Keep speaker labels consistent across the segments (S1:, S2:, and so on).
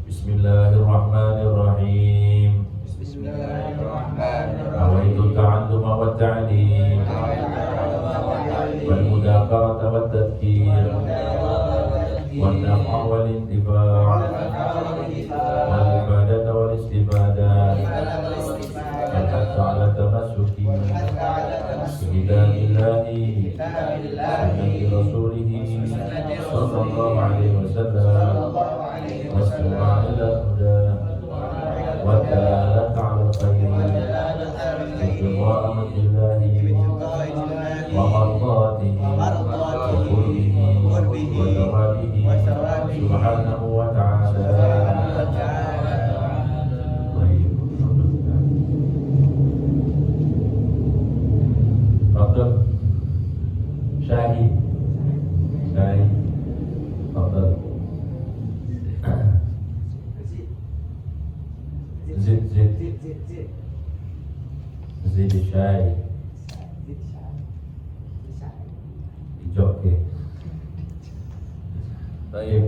S1: Bismillahirrahmanirrahim. Nawaitu ta'alluma wa ta'lim wal mudzakarata wat tadhkir wan naf'a wal intifa' wal ibadata wal istifadah wal hatta 'ala tamassuki bi kitabillahi sunnati rasulih sallallahu alaihi wasallam wasma'a ila huda wa dalata 'ala khairin wa amrillahi wa mardatihi wa qurbihi wa thawabihi subhanahu wa ta'ala. Fadl Syahid Fadl Zid Syahid Joke. Baik,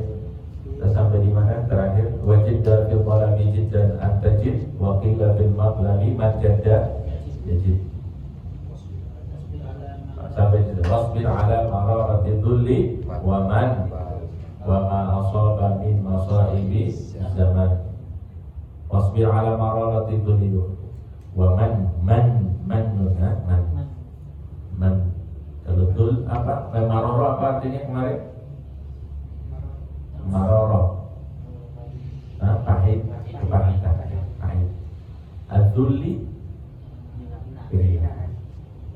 S1: kita sampai di mana terakhir? Wajib fil qalami jiddan antajid wa qila fil maqlami majadda yajid. Sampai di wasbir ala mararati dhulli wa man wa ma asaba min masaibi zaman. Wasbir ala mararati dhulli wa man betul apa? Maroro apa artinya kemarin? Maroro, pahit, kepahitan, pahit. Al-Dhulli,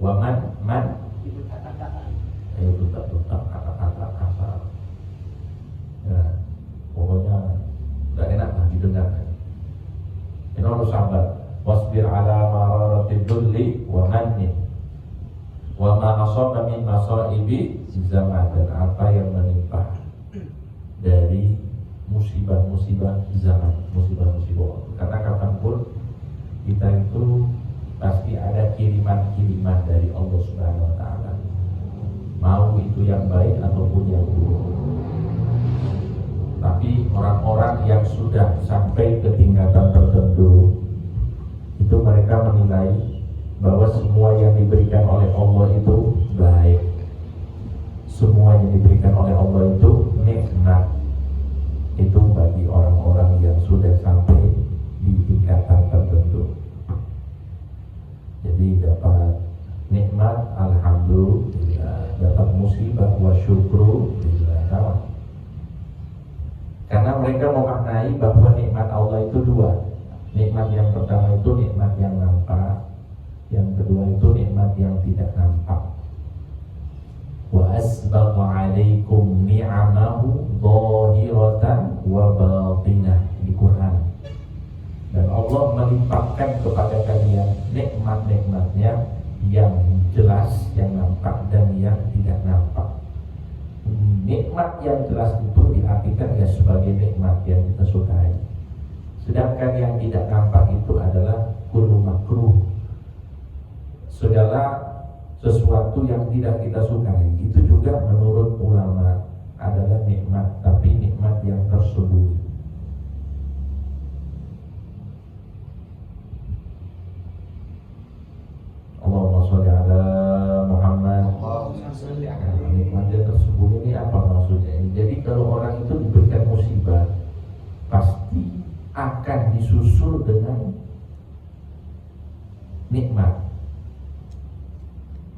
S1: waman, itu tak kata-kata kasar. Ya, pokoknya nggak enak lah didengar. Ini harus sabar. Wasbir ala mararatil dhulli wa manni wa ma asaba min masaibi zaman, dan apa yang menimpa dari musibah-musibah zaman, musibah-musibah waktu. Karena kapanpun kita itu pasti ada kiriman-kiriman dari Allah Subhanahu wa Ta'ala, mau itu yang baik ataupun yang buruk. Tapi orang-orang yang sudah sampai ke tingkatan tertentu itu mereka menilai bahwa semua yang diberikan oleh Allah itu baik, semua yang diberikan oleh Allah itu nikmat. Itu bagi orang-orang yang sudah sampai di tingkatan tertentu. Jadi dapat nikmat alhamdulillah, dapat musibah wa syukrulillah. Karena mereka memaknai bahwa nikmat Allah itu dua. Nikmat yang pertama itu nikmat yang nampak, yang kedua itu nikmat yang tidak nampak. Wa asbagha 'alaikum ni'amahu dhahiratan wa batinah di Quran. Dan Allah melimpahkan kepada kalian nikmat-nikmatnya yang jelas, yang nampak dan yang tidak nampak. Nikmat yang jelas itu diartikan ya sebagai nikmat yang kita sukai. Sedangkan yang tidak nampak itu adalah kullu makruh, segala sesuatu yang tidak kita sukai. Itu juga menurut ulama adalah nikmat, tapi nikmat yang tersembunyi. Allahumma sholli ala Muhammad. Nikmat yang tersembunyi ini apa maksudnya? Jadi kalau orang itu diberikan musibah, pasti akan disusul dengan nikmat.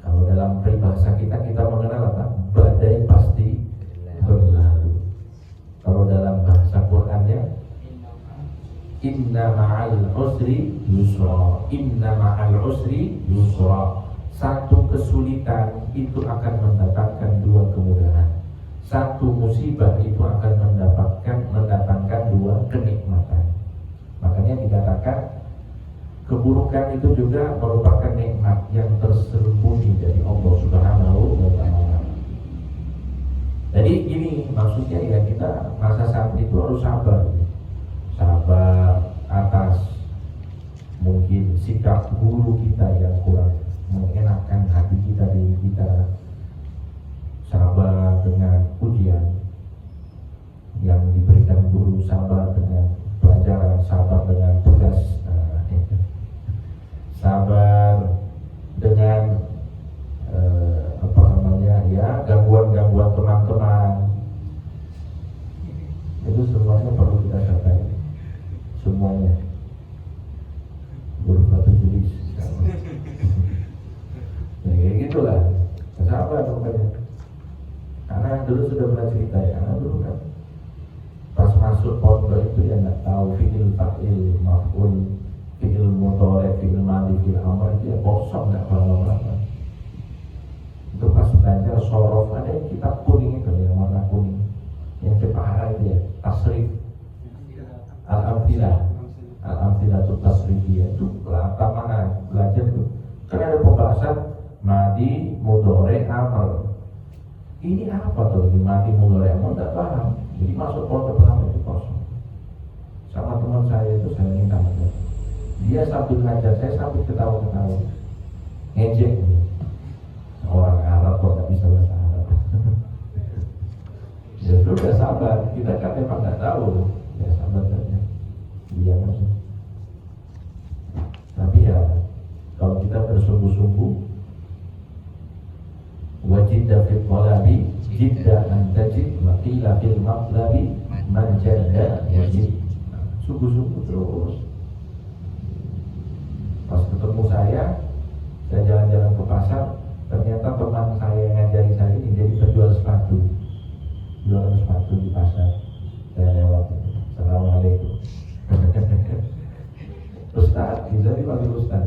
S1: Kalau dalam peribahasa kita mengenal apa? Badai pasti berlalu. Kalau dalam bahasa Qur'annya, inna ma'al usri yusra, inna ma'al usri yusra. Satu kesulitan itu akan mendatangkan dua kemudahan. Satu musibah itu akan mendatangkan dua kenikmatan. Makanya dikatakan keburukan itu juga merupakan nikmat yang tersembunyi dari Allah Subhanahu wa Ta'ala. Jadi ini maksudnya ya, kita masa saat itu harus sabar atas mungkin sikap guru kita yang kurang mengenakan hati kita, diri kita. Sabar dengan ujian yang diberikan guru, sabar dengan Itu semuanya perlu kita capai, semuanya. Huruf batu tulis. Ya kayak gitulah. Sabar pokoknya. Karena dulu sudah pernah cerita ya, karena dulu kan pas masuk pondok itu ya nggak tahu fi'il, fa'il, maf'ul, fi'il mudhari', fi'il madhi, fi'il amr itu ya kosong, nggak paham apa. Itu pas belajar sorof, ada yang kitab kuning itu yang warna kuning, yang cepahara itu ya, tasrif, al-amfilah, al-amfilatul tasrifiyah itu apa mana belajar itu. Kan ada pembahasan madhi, mudhari', amr. Ini apa tuh di madhi, mudhari', amr, nggak paham. Jadi masuk pondok pertama itu kosong. Sama teman saya itu saya minta maaf. Dia sambil ngajar saya sambil ketawa-ketawa, ngejek. Orang Arab kok nggak bisa bahasa Arab. Ya sudah sabar, kita kan memang nggak tahu. Ya sabar saja. Iya masih. Tapi ya kalau kita bersungguh-sungguh, wajib dafit walabi jidda antajid waqila fil maqlabi manjada wajib. Sungguh-sungguh terus. Pas ketemu saya jalan-jalan ke pasar, ternyata teman saya yang ngajari saya ini jadi penjual sepatu, jualan sepatu di pasar. Saya lewat, assalamualaikum. Ustaz, bisa dipanggil Ustaz.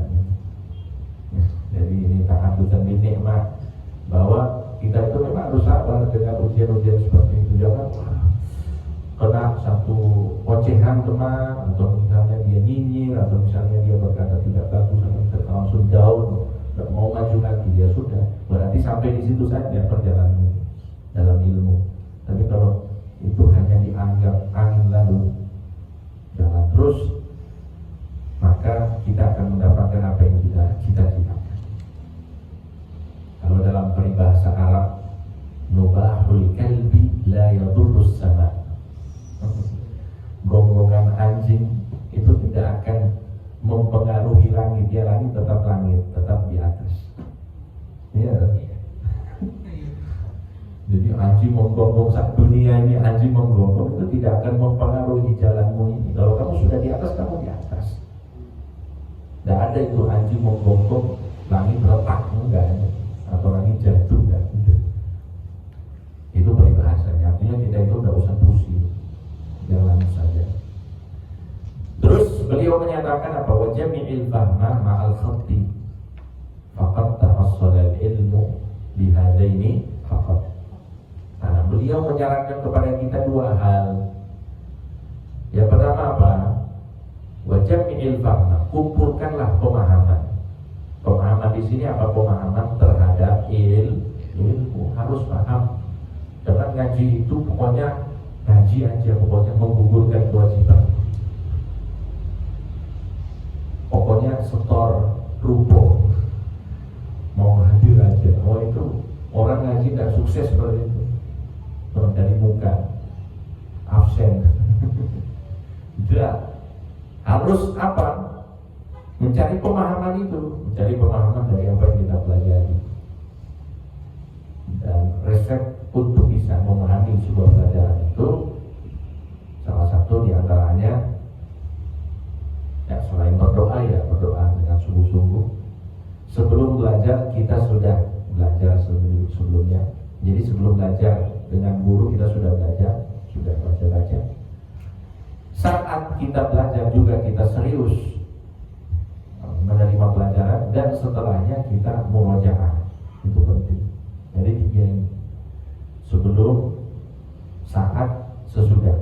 S1: Jadi ini ta'abudan bin nikmat, bahwa kita itu memang harus sabar dengan ujian-ujian seperti itu. Jangan kena satu ocehan teman, atau misalnya dia nyinyir, atau misalnya dia berkata tidak bagus, atau kita langsung down, tidak mau maju lagi, ya sudah. Berarti sampai di situ saja perjalanan dalam ilmu. Tapi kalau itu hanya dianggap angin lalu jalan terus, maka kita akan mendapatkan apa yang kita cita-citakan. Kalau dalam peribahasa Arab, nubahul kalbi la yadurrus sama. Gonggongan anjing itu tidak akan mempengaruhi langit, dia langit tetap langit, tetap di atas. Iya. Jadi anjing menggonggong saat dunia ini, anjing menggonggong itu tidak akan mempengaruhi jalanmu ini. Kalau kamu sudah di atas, kamu di atas. Tidak ada itu anjing menggonggong langit retak, enggak ada. Atau langit jatuh, enggak ada. Itu peribahasanya. Artinya kita itu tidak usah pusing, jalan saja. Terus beliau menyatakan apa? Wa jami'il fahma ma'al khatti faqad tahassala al-ilmu bihadaini faqad. Nah, beliau menyarankan kepada kita dua hal. Yang pertama apa? Wa jami'il fahma, kumpulkanlah pemahaman. Pemahaman di sini apa? Pemahaman terhadap ilmu, harus paham. Jangan ngaji itu pokoknya ngaji aja, pokoknya menggugurkan kewajiban. Pokoknya setor rupo, mau hadir aja. Oh itu orang ngaji tidak sukses seperti itu. Dari muka absen. Tidak. Harus apa? Mencari pemahaman itu, mencari pemahaman dari apa yang kita pelajari. Dan resep untuk bisa memahami sebuah pelajaran itu, salah satu diantaranya ya selain berdoa, ya berdoa dengan sungguh-sungguh. Sebelum belajar kita sudah belajar sebelumnya. Jadi sebelum belajar dengan guru kita sudah belajar, sudah baca-baca. Saat kita belajar juga kita serius menerima pelajaran, dan setelahnya kita murojaah. Itu penting. Jadi tiga ini, sebelum, saat, sesudah.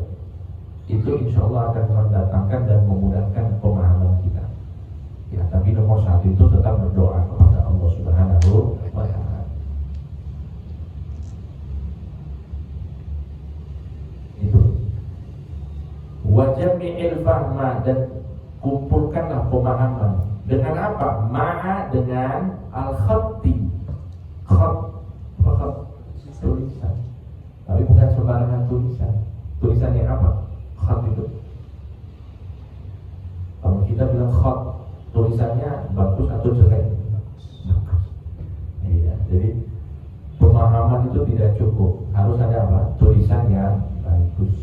S1: Itu insya Allah akan mendatangkan dan memudahkan pemahaman kita. Ya, tapi nomor satu itu tetap berdoa kepada Allah Subhanahu wa Ta'ala. Itu. Wajami'il fahma, dan kumpulkanlah pemahaman. Dengan apa? Ma'a, dengan al-khatti. Khat, khat, tulisan. Tapi bukan sembarangan tulisan. Tulisan yang apa? Khat itu. Kalau kita bilang khat, tulisannya bagus atau jelek? Bagus. Iya. Jadi pemahaman itu tidak cukup. Harus ada apa? Tulisan yang bagus.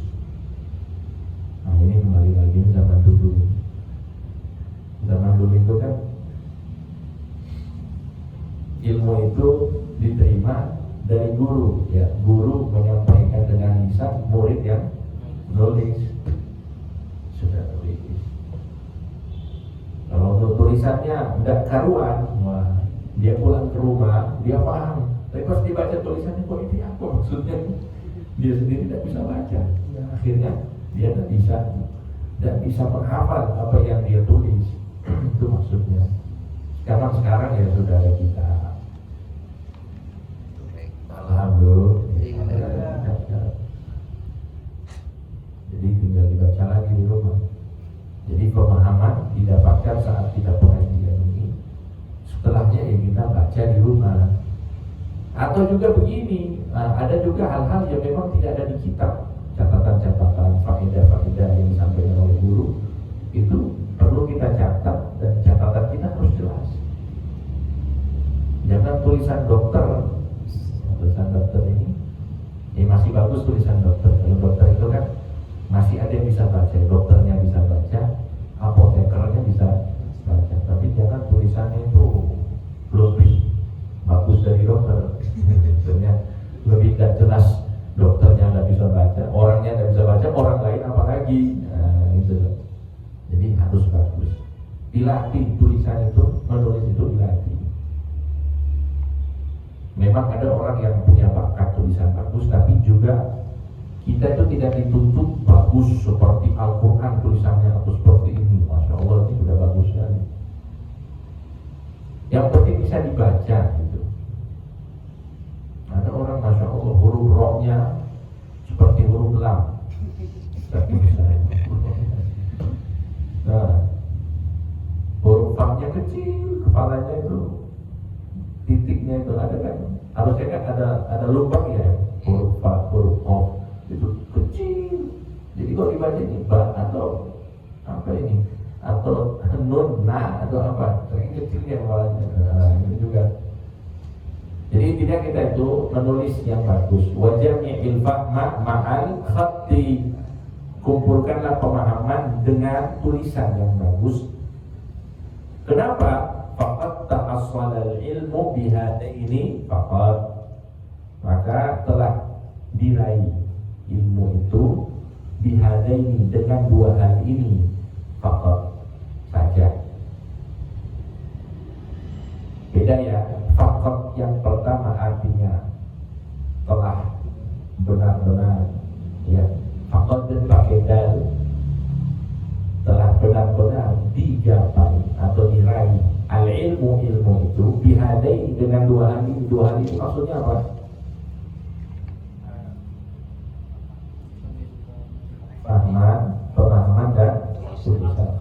S1: nulis, sudah tulis. Kalau untuk tulisannya nggak karuan, wah, dia pulang ke rumah, dia paham. Tapi pas dibaca tulisannya, kok ini apa maksudnya? Dia sendiri tidak bisa baca. Ya, akhirnya dia tidak bisa menghafal apa yang dia tulis. Itu maksudnya. Sekarang ya sudah ada kita. Alhamdulillah. Jadi tinggal dibaca lagi di rumah. Jadi pemahaman didapatkan saat kita pengajian ini. Setelahnya ya kita baca di rumah. Atau juga begini, ada juga hal-hal yang memang tidak ada di kitab, catatan-catatan, faedah-faedah yang disampaikan oleh guru itu perlu kita catat, dan catatan kita harus jelas. Jangan tulisan dokter ini masih bagus tulisan dokter. Kalau dokter itu kan masih ada yang bisa baca, dokternya bisa baca, apotekernya bisa baca. Tapi jangan tulisannya itu lebih bagus dari dokter, sebenarnya lebih tidak jelas. Dokternya nggak bisa baca, orangnya nggak bisa baca, orang lain apalagi. Nah, itu. Jadi harus bagus. Dilatih tulisan itu, menulis itu dilatih. Memang ada orang yang punya bakat tulisan bagus, tapi juga kita itu tidak dituntut bagus seperti Al-Quran tulisannya atau seperti ini. Masya Allah, ini sudah bagus sekali. Yang penting bisa dibaca gitu. Ada orang Masya Allah huruf rohnya seperti huruf lam, tapi bisa. Nah, huruf famnya kecil, kepalanya itu titiknya itu ada kan, harusnya kan ada lubang ya, huruf fa, huruf qaf itu kecil. Jadi kalau dibaca ini ba atau apa ini, atau nun, na atau apa, saking kecilnya kepalanya. Nah, ini juga. Jadi tidak kita itu menulis yang bagus. Wajahnya ilfahma ma'al khatti, kumpulkanlah pemahaman dengan tulisan yang bagus. Kenapa? Faqad ta'assala al-ilmu bihadaini faqad, maka telah diraih ilmu itu bihadaini, dengan dua hal ini faqad saja. Beda ya. Faqad yang pertama artinya telah benar-benar, ya. Faqad dan pakai dal, telah benar-benar digapai atau diraih al-ilmu, ilmu itu bihadai, dengan dua hal ini. Dua hal ini maksudnya apa? Pemahaman dan tulisan.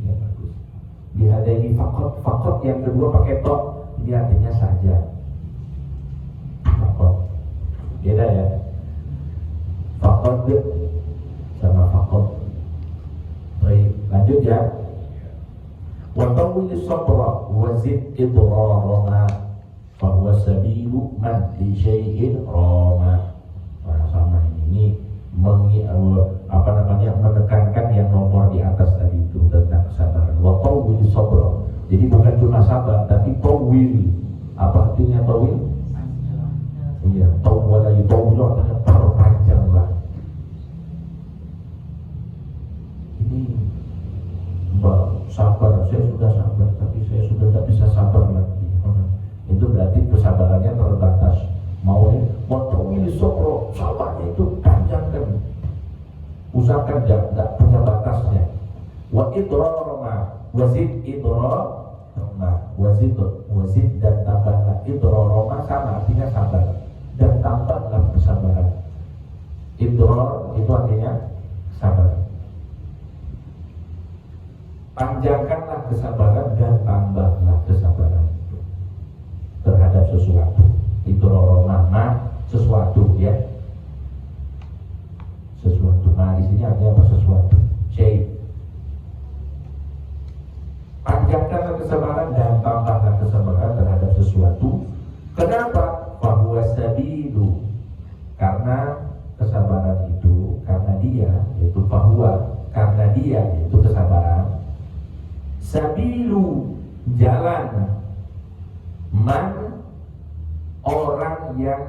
S1: Ya, bagus. Bihadai ini faqad yang kedua pakai tok, ini artinya saja. Faqad beda ya. Faqad sama faqad. Baik, lanjut ya. Wa tawil sabra wa zid idrarama fa huwa sabilu man li syai'in rama. Nah, sama ini menekankan yang nomor di atas tadi itu tentang kesabaran. Wa tawil sabra, jadi bukan cuma sabar tapi tawil. Apa artinya tawil? Iya, tawil lagi, tawil artinya perpanjanglah. Ini sabar, saya sudah sabar, tapi saya sudah tidak bisa sabar lagi. Itu berarti kesabarannya terbatas. Maunya tawil sabra, sabarnya itu panjangkan. Usahakan tidak punya batasnya. Wa idrarama, wazid idrarama, wazid dan tambahlah. Idrarama sama artinya sabar, dan tambahlah kesabaran. Idrar itu artinya sabar. Panjangkanlah kesabaran dan tambahlah kesabaran terhadap sesuatu. Idrarama, sesuatu ya. Sesuatu. Nah, di sini artinya apa? Sesuatu. Syai'. Panjangkanlah kesabaran dan tambahlah kesabaran terhadap sesuatu. Kenapa? Fahuwa sabilu, karena kesabaran itu, karena dia, yaitu fahuwa, karena dia, yaitu kesabaran. Sabilu, jalan. Man, orang yang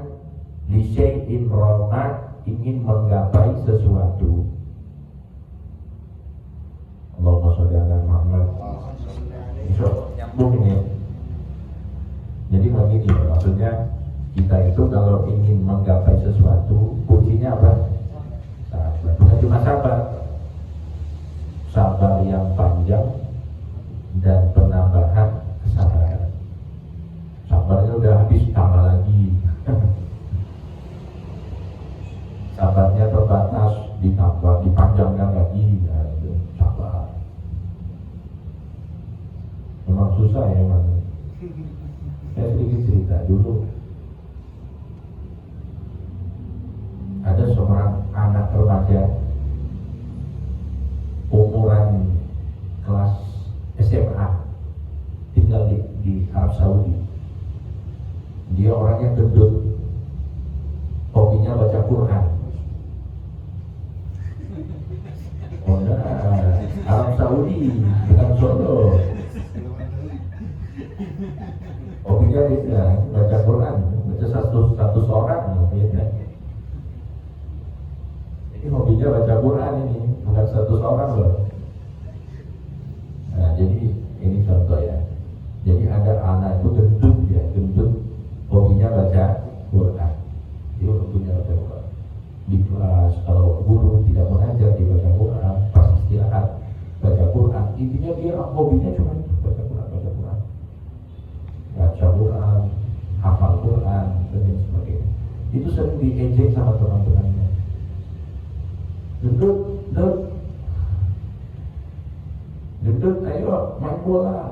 S1: li syai'in rama, ingin menggapai sesuatu. Kita itu kalau ingin menggapai sesuatu, kuncinya apa? Sabar. Bukan cuma sabar, sabar yang panjang dan penambahan kesabaran. Sabarnya udah habis, tambah lagi. Sabarnya terbatas, ditambah, dipanjangkan lagi. Nah, itu sabar. Memang susah ya, memang. Saya sedikit cerita dulu. Ada seorang anak remaja umuran kelas SMA, tinggal di Arab Saudi. Dia orangnya gendut, hobinya baca Quran. Oh nah, Arab Saudi bukan Solo. Hobinya beda, baca Quran, baca satu orang beda. Ini hobinya baca Quran ini, bukan 100 orang loh. Nah, jadi ini contoh ya. Jadi ada anak itu gendut ya, gendut, hobinya baca Quran. Dia hobinya baca Quran. Di kelas kalau guru tidak mengajar dia baca Quran, pas istirahat baca Quran. Intinya dia hobinya cuma baca Quran, baca Quran, hafal Quran dan sebagainya. Itu sering diejek sama teman-temannya. Gendut, ayo main bola.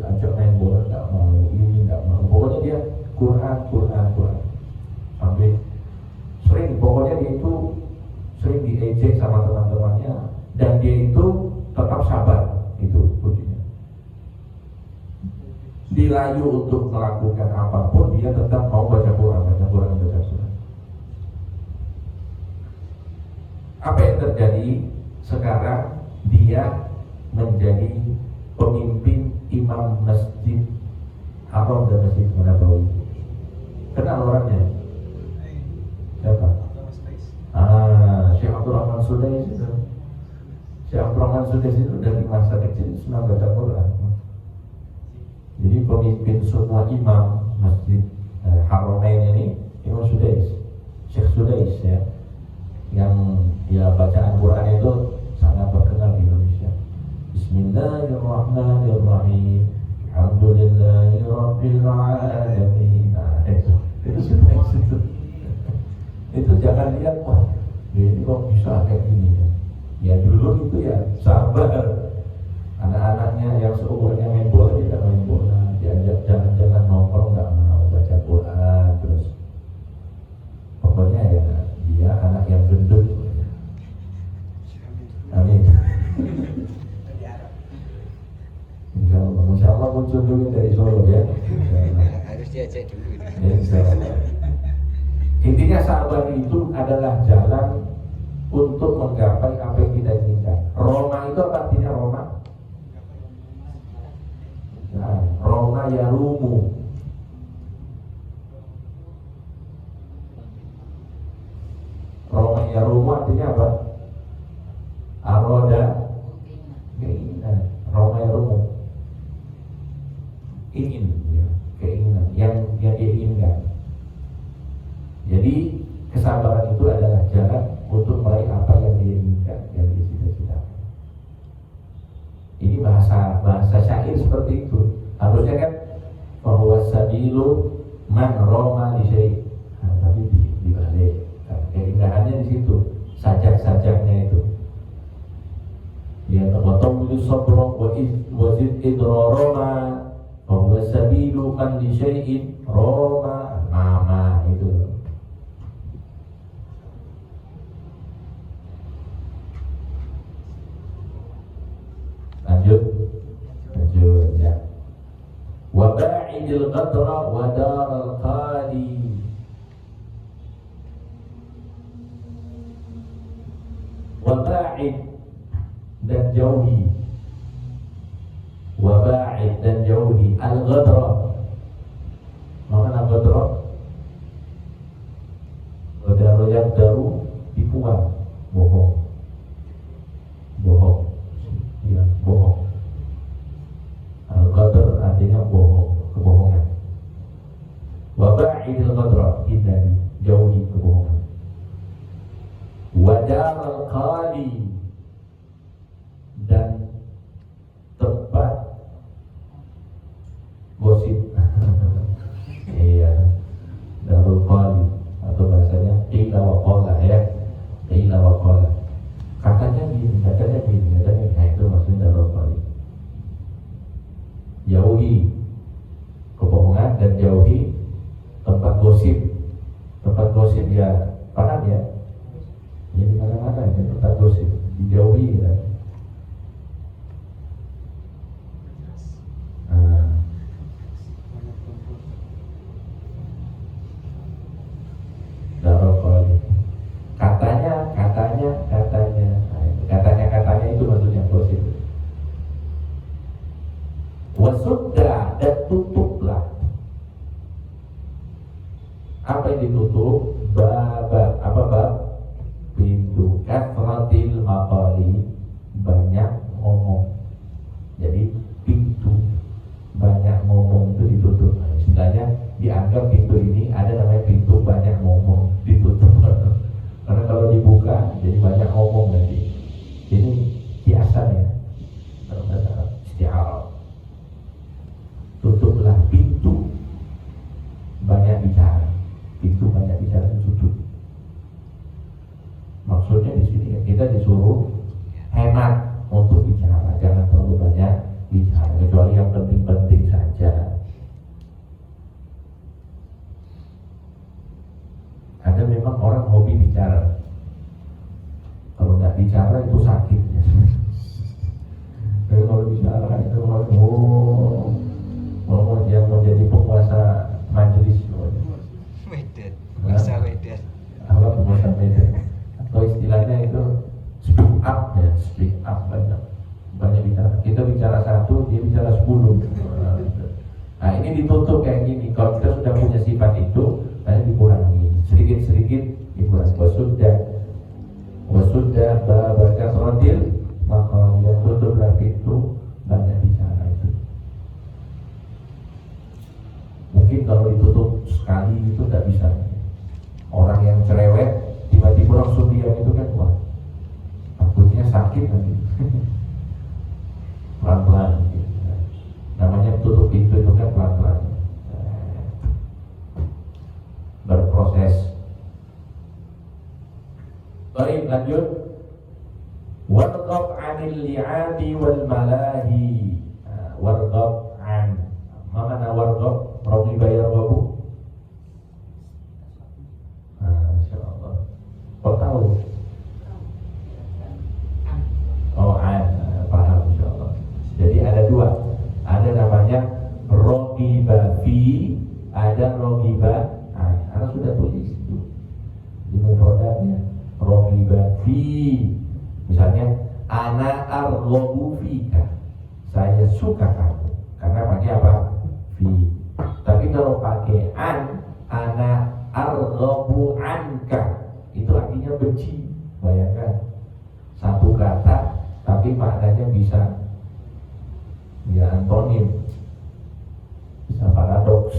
S1: Ajak main bola, tidak mau, ini tidak mau. Pokoknya dia Quran. Sampai sering, pokoknya dia itu sering diejek sama teman-temannya. Dan dia itu tetap sabar, itu kuncinya. Dirayu untuk melakukan apapun, dia tetap mau baca Quran. Apa yang terjadi sekarang? Dia menjadi pemimpin imam masjid Haram dan Masjid Nabawi. Kenal orangnya? Siapa? Syekh Abdul Rahman Sudais itu. Syekh Abdul Rahman Sudais itu dari masa kecil senang baca Quran. Jadi pemimpin semua imam Masjid Haramain ini Imam Sudais, Syekh Sudais ya, yang ya bacaan Quran itu sangat terkenal di Indonesia. Bismillahirrahmanirrahim. Alhamdulillahirabbil alamin. Nah, itu Sudais itu. Itu jangan lihat wah, ini kok bisa kayak gini ya. Ya dulu itu ya sabar. Anak-anaknya yang seumurnya main bola tidak main bola, diajak jalan-jalan nongkrong nggak mau, baca Quran terus. Pokoknya ya dia anak yang gendut. Amin. Insya Allah muncul juga dari Solo ya.
S2: Harus diajak dulu.
S1: Intinya sabar itu adalah jalan untuk menggapai apa yang kita inginkan. Roma itu apa artinya Roma? Nah, Roma yarumu. Roma yarumu artinya apa? Aroda keinginan. Roma yarumu ingin ya, keinginan yang dia inginkan. Jadi kesabaran itu adalah jalan untuk meraih apa yang dia inginkan, yang dia cita-citakan. Ini bahasa syair seperti itu. Harusnya kan bahwa sabilu man roma di syai. Nah, tapi dibalik. Keindahannya di situ. Sajak-sajaknya itu. Ya tabattu sabra wa zid idraroma bahwa sabilu man di syai'in roma mama itu. Lanjut ya. Wa ba'idil qadra wa daral qadi. Wa ba'id dan jauhi. Wa ba'id dan jauhi al-ghadra. Makna ghadra ghadra yang daru dibuang, bohong. Ya, bohong. Al-qadar artinya bohong, kebohongan. Wa ba'idil gosip, dijauhi ya. Darokoli. Katanya itu maksudnya gosip. Wasudda, dan tutuplah. Apa yang ditutup? Bab pintu. Kathratil maqali, banyak ngomong. Jadi pintu banyak ngomong itu ditutup. Nah, istilahnya dianggap pintu ini ada namanya pintu banyak ngomong, ditutup. Karena kalau dibuka jadi banyak ngomong nanti. Ini kiasan ya, dalam bahasa isti'arah. Tutuplah pintu banyak bicara. Pintu banyak bicara tutup. Maksudnya di sini kita disuruh hemat untuk bicara, jangan terlalu banyak bicara, kecuali yang penting-penting saja. Ada memang orang hobi bicara. Kalau nggak bicara itu sakit. Kalau bicara itu mau dia mau jadi penguasa majelis.
S2: Medan, masa Medan.
S1: Apa penguasa Medan? Atau istilahnya itu speak up ya, speak up banyak bicara. Kita bicara satu, dia bicara 10. Nah ini ditutup kayak gini. Kalau kita sudah punya sifat itu, nanti dikurangi sedikit-sedikit, dikurangi. Wasudda babaka rotil, maka yang tutuplah pintu banyak bicara itu. Mungkin kalau ditutup sekali itu tidak bisa. Orang yang cerewet tiba-tiba langsung diam itu kan wah, takutnya sakit nanti. Pelan-pelan gitu. Namanya tutup pintu itu kan pelan-pelan, berproses. Baik, lanjut. Warghab 'anil li'abi wal malahi. Warghab 'an. Mana warghab? Raghiba yarghabu. Insyaallah. Kau tahu? Oh, 'an. Paham insyaallah. Jadi ada dua. Ada namanya raghiba fi, ada raghiba 'an. Ana sudah tulis itu di mufradatnya. Raghiba fi, misalnya ana arghabu fika, saya suka kamu. Karena pakai apa? Fi. Tapi kalau pakai an, ana arghabu anka, itu artinya benci. Bayangkan satu kata tapi maknanya bisa ya antonim, bisa paradoks.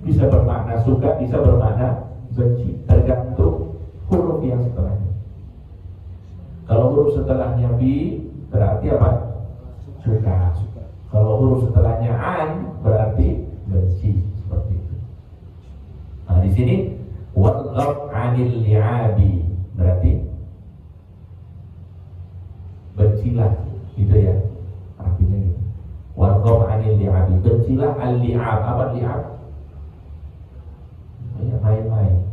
S1: Bisa bermakna suka, bisa bermakna benci, tergantung huruf yang setelahnya. Kalau huruf setelahnya bi berarti apa? Suka. Kalau huruf setelahnya an berarti benci, seperti itu. Nah di sini warghab 'anil li'abi berarti bencilah, gitu ya. Artinya gitu. Warghab 'anil li'abi, bencilah al-li'ab. Apa li'ab? Ya main-main.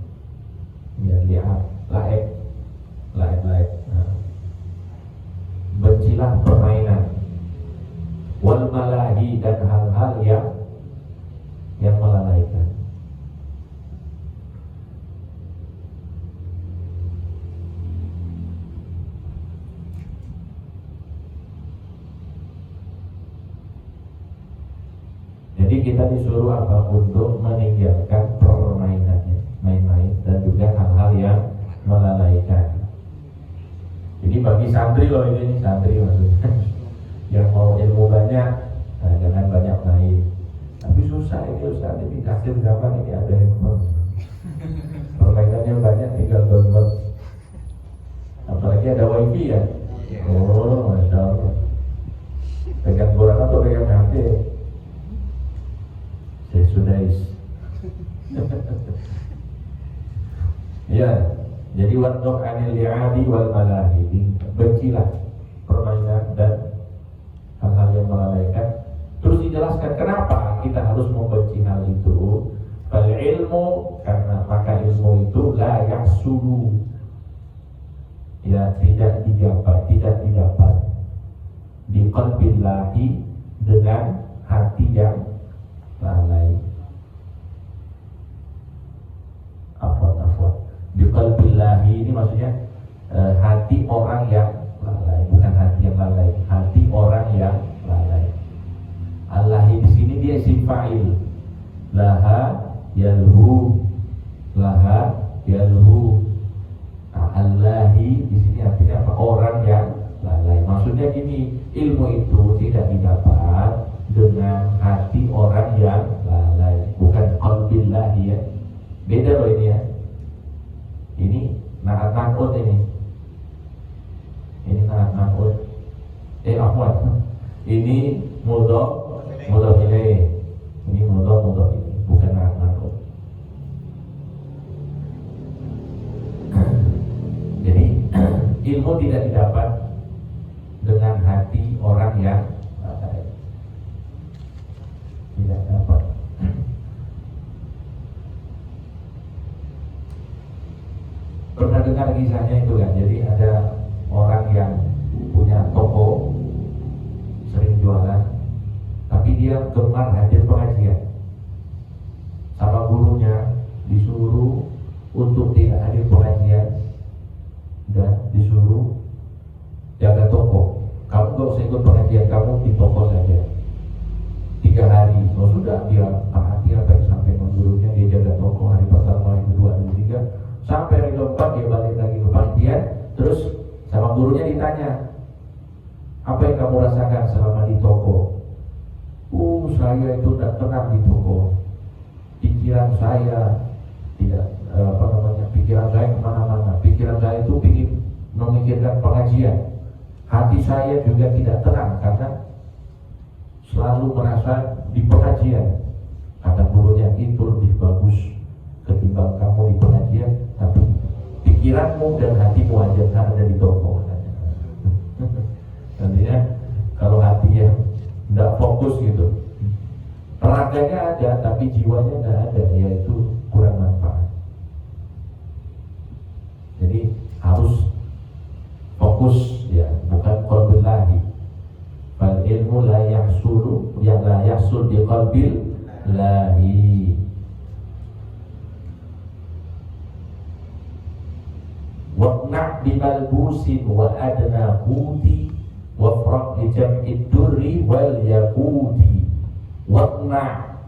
S1: Ya li'ab, laib. Nah. Bencilah permainan. Wal malahi, dan hal-hal yang melalaikan. Jadi kita disuruh apa? Untuk meninggalkan permainannya, main-main, dan juga hal-hal yang melalaikan. Jadi bagi santri loh, ini santri maksudnya yang mau ilmu banyak, nah jangan banyak main. Tapi susah ini Ustaz, ini akhir zaman ini ada hikmah. Permainannya banyak, tinggal download. Apalagi ada wifi ya. Oh, masya Allah. Pegang Quran atau pegang HP? Sesudais. Ya, jadi warghab 'anil li'abi wal malahi, bencilah permainan dan hal-hal yang melalaikan. Terus dijelaskan kenapa kita harus membenci hal itu. Fal ilmu, karena maka ilmu itu la yahsulu, ya tidak didapat di qalbillahi dengan hati yang lalai. Afwan. Di qalbillahi ini maksudnya hati orang yang lalai, bukan hati yang lalai, hati orang yang lalai. Allahi di sini dia isim fa'il. Laha yalhu. Nah, Allahi di sini artinya apa? Orang yang lalai. Maksudnya gini, ilmu itu tidak didapat dengan hati orang yang lalai, bukan qalbillahi ya. Beda loh ini ya. Ini naat man'ud ini. Ini naat man'ud. Afwan. Ini mudhaf ilaih. Ini mudhaf ilaih, bukan naat man'ud. Jadi ilmu tidak didapat dengan hati orang yang lalai. Tidak dapat. Pernah dengar kisahnya itu kan? Jadi ada orang yang punya toko, sering jualan, tapi dia gemar hadir pengajian. Sama gurunya disuruh untuk tidak hadir pengajian dan disuruh jaga toko. Kamu gak usah ikut pengajian, kamu di toko saja 3 hari. Oh sudah, dia taati apa sampai gurunya, dia jaga toko hari pertama, hari kedua, hari ketiga, sampai hari keempat dia balik lagi ke pengajian. Terus sama gurunya ditanya, apa yang kamu rasakan selama di toko? Saya itu tidak tenang di toko. Pikiran saya tidak pikiran saya kemana-mana. Pikiran saya itu ingin memikirkan pengajian. Hati saya juga tidak tenang karena selalu merasa di pengajian. Kata gurunya, itu lebih bagus ketimbang kamu di pengajian, tapi pikiranmu dan hatimu aja ada di toko. Artinya kalau hatinya tidak fokus gitu, raganya ada tapi jiwanya tidak ada, yaitu kurang manfaat. Jadi harus fokus ya, bukan qalbillahi. Fal ilmu la yahsulu bi qalbillahi. Waqna' bi malbusin wa adna qudi wafraq li jam'id durri wal yaqudi. Waqna'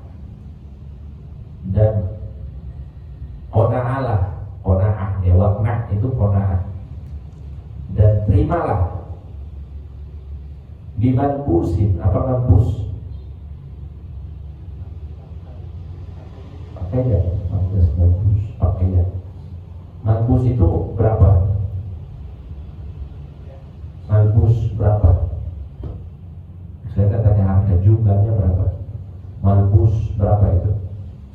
S1: dan qana'alah, qana'ah ya, waqna' itu qana'ah, dan terimalah bi malbusin. Apa malbus? Pakaian, malbus, pakaian. Malbus itu berapa? Malbus berapa? Saya tanya harga, jumlahnya berapa? Malbus berapa itu?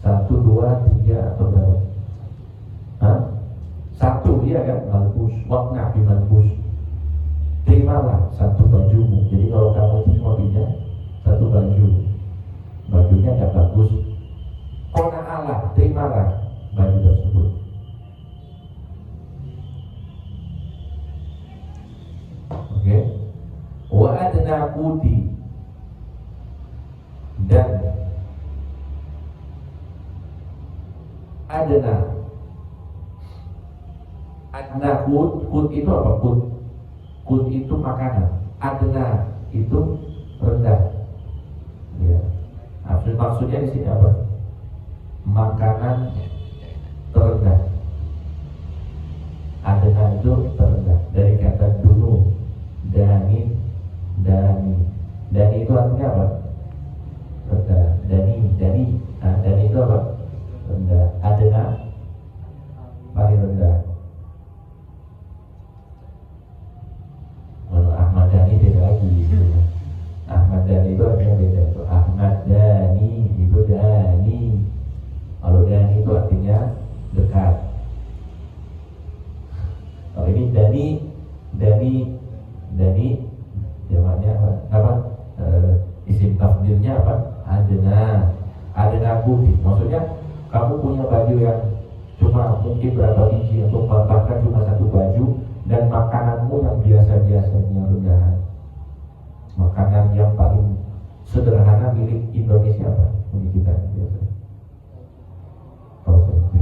S1: 1, 2, 3 atau berapa? Hah? 1 iya kan? Malbus. Waqna' bi malbus. Terimalah 1 bajumu. Jadi kalau kamu itu cuma punya 1 baju, bajunya gak bagus, qana'alah, terimalah baju tersebut. Oke. Wa adna qudi, dan adna qud itu apa? Qud itu makanan, adna itu rendah ya. Maksudnya di sini apa? Makanan terendah. Adna itu terendah, dari kata dulu, dani itu artinya apa? Rendah. Dani itu apa? Rendah. Adna paling rendah. Kalau Ahmad Dhani beda lagi gitu. Ahmad Dhani itu artinya beda. Ahmad Dhani itu Dhani. Kalau Dhani itu artinya dekat. Kalau ini Dani jamaknya apa? Isim tafdilnya apa? Adna budi. Maksudnya kamu punya baju yang cuma mungkin berapa biji, atau bahkan cuma 1 baju, dan makananmu yang biasa-biasanya rendahan. Makanan yang paling sederhana milik Indonesia apa? Milik kita biasanya.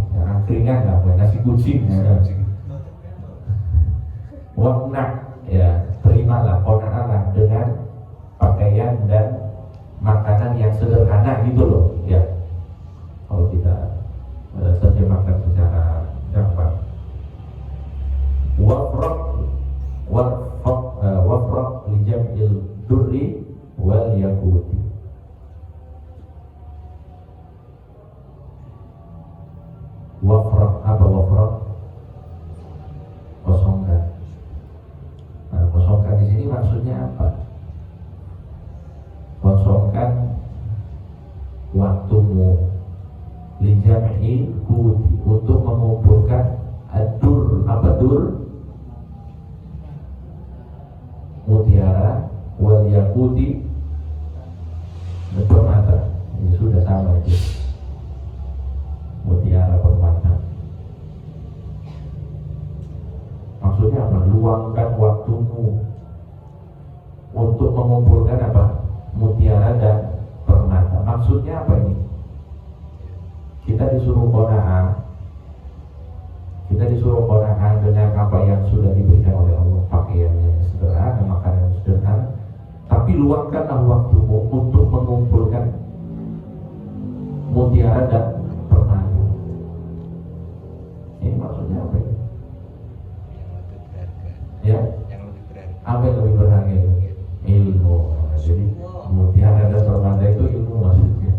S1: Yang angkringan lah, nasi kucing. Waknak, ya terimalah, kona'alah dengan pakaian dan makanan yang sederhana gitu loh, ya. Kalau kita terjemahkan secara gampang. Wafraq li jam'il durri wal yaquti. Wafraq, apa wafraq? Kosongkan. Nah, kosongkan di sini maksudnya apa? Kosongkan waktumu li jam'i quti, untuk mengumpulkan adur, apa dur? Mutiara, wal yaquti, permata. Ini sudah sama itu. Mutiara, permata. Maksudnya apa? Luangkan waktumu untuk mengumpulkan apa? Mutiara dan permata. Maksudnya apa ini? Kita disuruh qanaah. Kita disuruh qanaah dengan apa yang sudah diberikan oleh Allah, pakaiannya yang sederhana, makanan yang sederhana. Tapi luangkanlah waktumu untuk mengumpulkan mutiara dan permata. Ini maksudnya apa ini?
S2: Yang lebih berharga.
S1: Ya?
S2: Yang lebih berharga.
S1: Apa yang lebih berharga itu? Ilmu. Jadi mutiara dan permata itu ilmu maksudnya.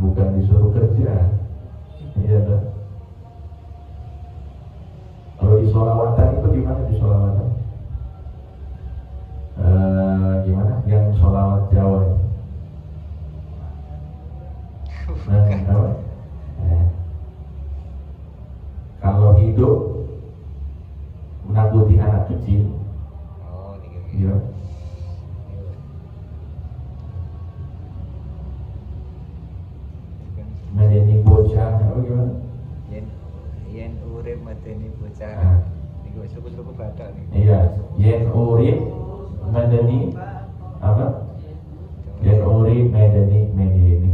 S1: Bukan disuruh kerja. Iya kan? Kalau di sholawatan itu gimana di sholawatan? Gimana? Yang sholawat Jawa itu? Apa? Kalau hidup menakuti anak kecil,
S2: Oh,
S1: iya. Menjadi bocah, apa gimana?
S2: Yen urip mateni bocah.
S1: Ah.
S2: Niku suku-suku Batak niku.
S1: Iya, yen urip madani apa? Yen urip madani medeni.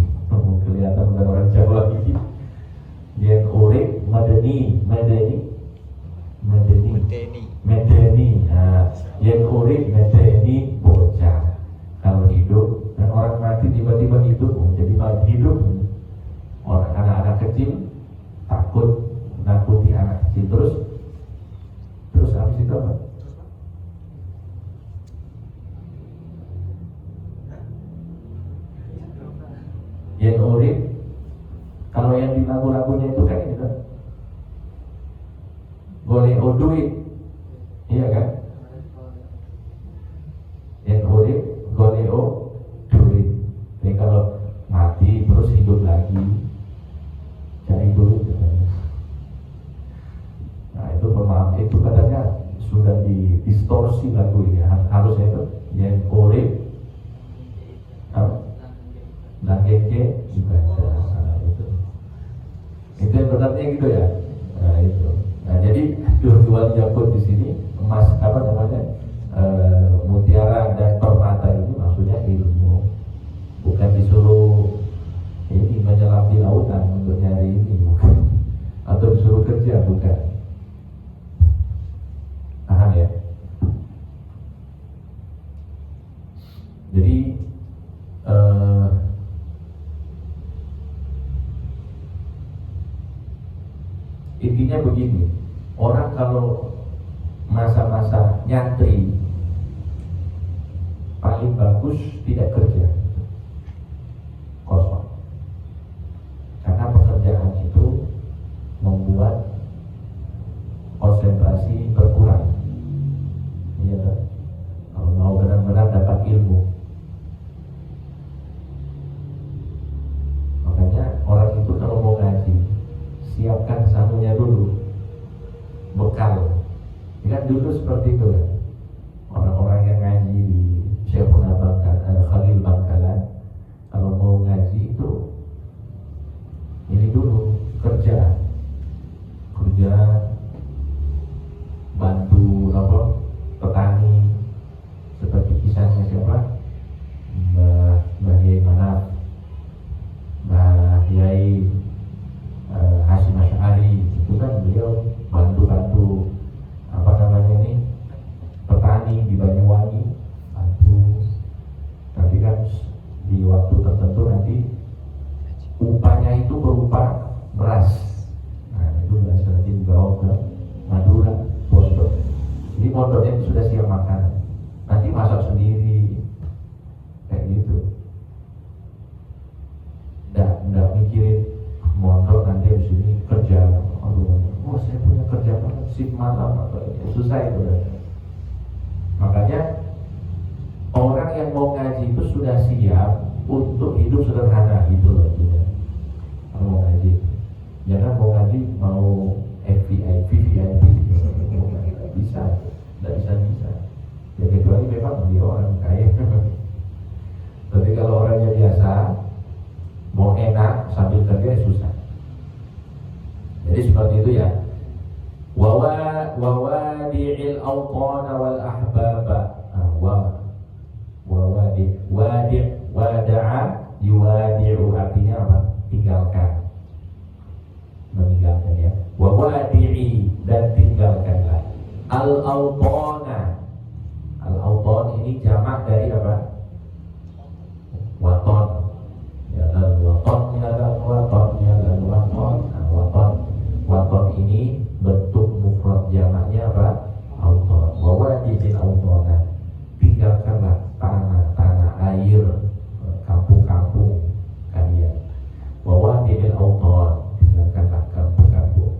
S1: Kelihatan bukan orang Jawa lagi. Yen urip madani
S2: Medeni.
S1: medeni. Nah, yen urip medeni bocah. Kalau hidup dan orang mati tiba-tiba hidup, jadi mati hidup. Orang anak-anak kecil takut nakuti anak kecil, terus habis itu apa? Yang urip, kalau yang di lagu-lagunya itu kan gitu, boleh duit, iya kan? Yang urip, boleh duit. Jadi kalau mati terus hidup lagi, cari duit. Nah itu pemahaman itu katanya sudah didistorsi lagu ini. Harusnya itu yang urip dan keke ibadah. Itu yang benarnya gitu ya. Nah itu. Nah jadi dua-dua yakut di sini emas apa namanya mutiara dan permata ini maksudnya ilmu, bukan disuruh ini menyelam di lautan untuk nyari ini, bukan, atau disuruh kerja, bukan. Paham ya? Jadi intinya begini, orang kalau masa-masa nyantri paling bagus tidak kerja, kosong, karena pekerjaan itu membuat konsentrasi berkurang. Iya, kalau mau benar-benar dapat ilmu, makanya orang itu kalau mau ngaji siapkan samunya dulu, bekal. Ya kan dulu seperti itu kan, orang-orang yang ngaji di Syekhuna Khalil Bangkalan, kalau mau ngaji itu ini dulu kerja, bantu sudah siap makan, nanti masak sendiri kayak gitu. Nggak mikirin mondok nanti di sini kerja, aduh, saya punya kerja banget shift malam atau susah itu. Makanya orang yang mau ngaji itu sudah siap untuk hidup sederhana gitu loh. Kalau mau ngaji, jangan mau ngaji mau VIP, nggak bisa. Ya kecuali memang dia orang kaya. Tapi kalau orangnya biasa, mau enak sambil kerja susah. Jadi seperti itu ya. Wawadi'il awtana wal ahbaba. Wada'a yuwadi'u, artinya apa? Tinggalkan, meninggalkan ya. Wawadi'i, dan tinggalkanlah. Al-awtana, al-awtan ini jamak dari apa? Waton. Ya, dan watonnya dan watonnya dan waton. Nah, waton ini bentuk mufrad, jamaknya apa? Awtan. Wawadi'il awtana, tinggalkanlah tanah air, kampung-kampung kalian. Wawadi'il awtan, tinggalkanlah kampung-kampung.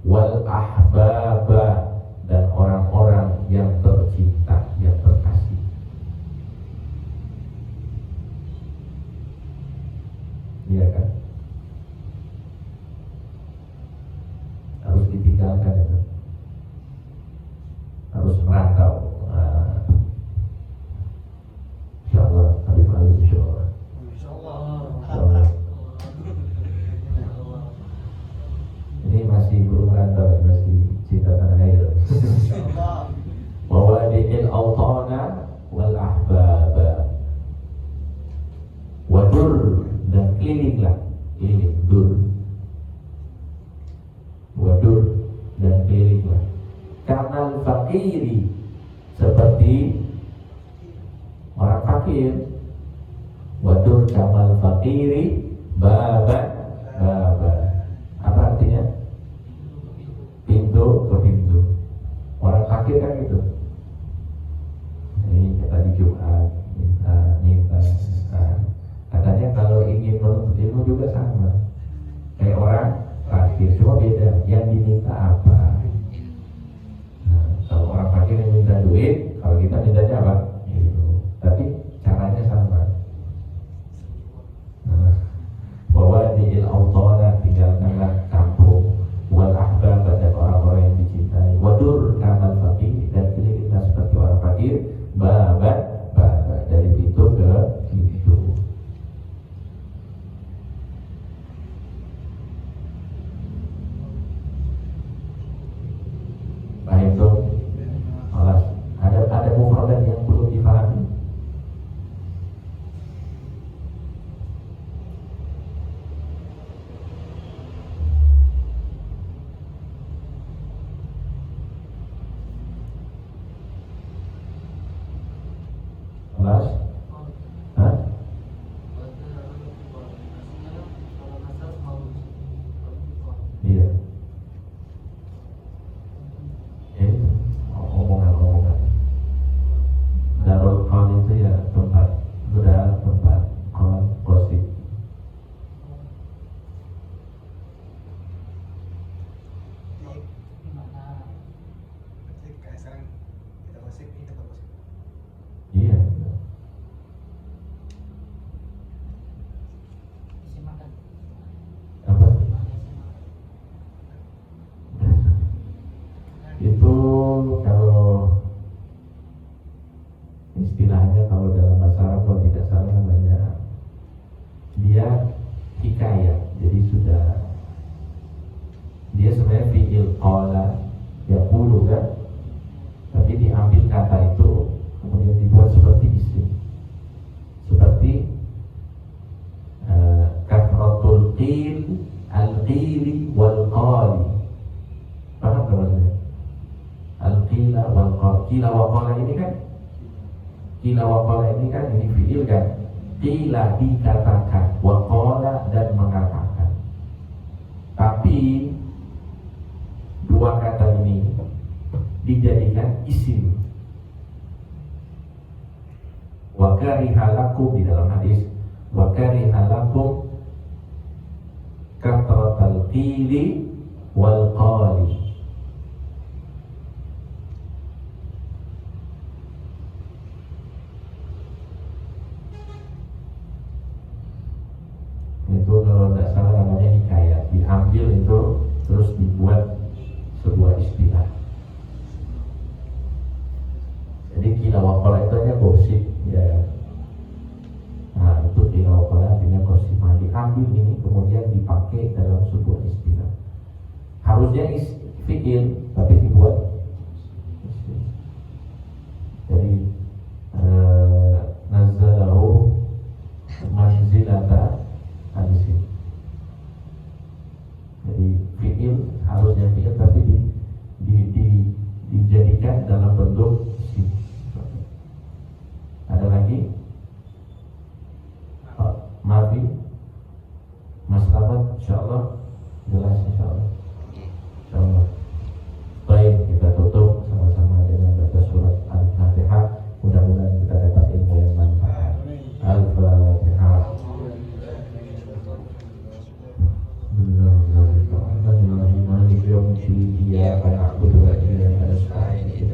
S1: Wal ahbaba, dan orang-orang yang tercinta, yang terkasih. Iya kan? Harus ditinggalkan itu. Harus merantau. Insyaallah, Habib Ali, insyaallah. Insyaallah. Ini masih belum merantau, masih cinta tanah air. Wawadi'il awtana wal ahbaba. Wadur, dan kelilinglah, keliling, dur. Wadur, dan kelilinglah. Karena fakiri, seperti orang fakir. Wadur kamal fakiri baban. Apa artinya? Pintu ke pintu. Orang fakir kan gitu. Ini kata di Jumat, minta. Katanya kalau ingin menuntut ilmu juga sama, kayak orang fakir, cuma beda yang diminta apa. Nah, kalau orang fakir yang minta duit, kalau kita mintanya apa? Ilmu. Tapi caranya sama. Wawadi'il awtana, tinggalkanlah kampung. Wal ahbab, dan orang-orang yang dicintai. Wadur kamal fakir, dan kita seperti orang fakir. Babat, dari pintu ke pintu. Paham tuh? Alas, ada mufradat yang perlu dipahami. Alas? Hah? Iya. Omongan. Darul Qaul itu ya tempat gosip.
S3: Kayak sekarang kita gosip, ini tempat gosip.
S1: Iya. Apa? Itu kalau istilahnya, kalau dalam bahasa Arab kalau tidak salah namanya, dia hikayat. Jadi dia sebenarnya fi'il qala yaqulu kan, tapi diambil kata itu kemudian dibuat seperti isim, seperti kafratul qil, al-qili wal qali. Paham tak maksudnya? Al-qila wal qali. Qila wa qala ini kan, qila wa qala ini kan, ini fi'il kan. Qila dikatakan, wa qala dan mengatakan. Tapi dua kata ini dijadikan isim karihalakum di dalam hadis wa karihalakum kathratal qili wal qali. Itu kalau tidak salah namanya hikayat, diambil itu terus dibuat sebuah istilah. Jadi kila wakola itu hanya gosip ya. Nah itu kila wakola artinya gosip. Nah diambil ini kemudian dipakai dalam sebuah istilah. Harusnya fi'il tapi dibuat istilah. Jadi nazalahu manzilata hadis. Jadi fi'il harusnya fi'il tapi dijadikan dalam bentuk isim. Ada lagi? Mafi, Mas Ahmad, insyaallah jelas insyaallah. Insyaallah. Baik, kita tutup sama-sama dengan baca surat Al-Fatihah. Mudah-mudahan kita dapat ilmu yang manfaat. Al-Fatihah. Bismillahirrahmanirrahim. Maliki yaumiddin. Iyyaka na'budu wa iyyaka nasta'in.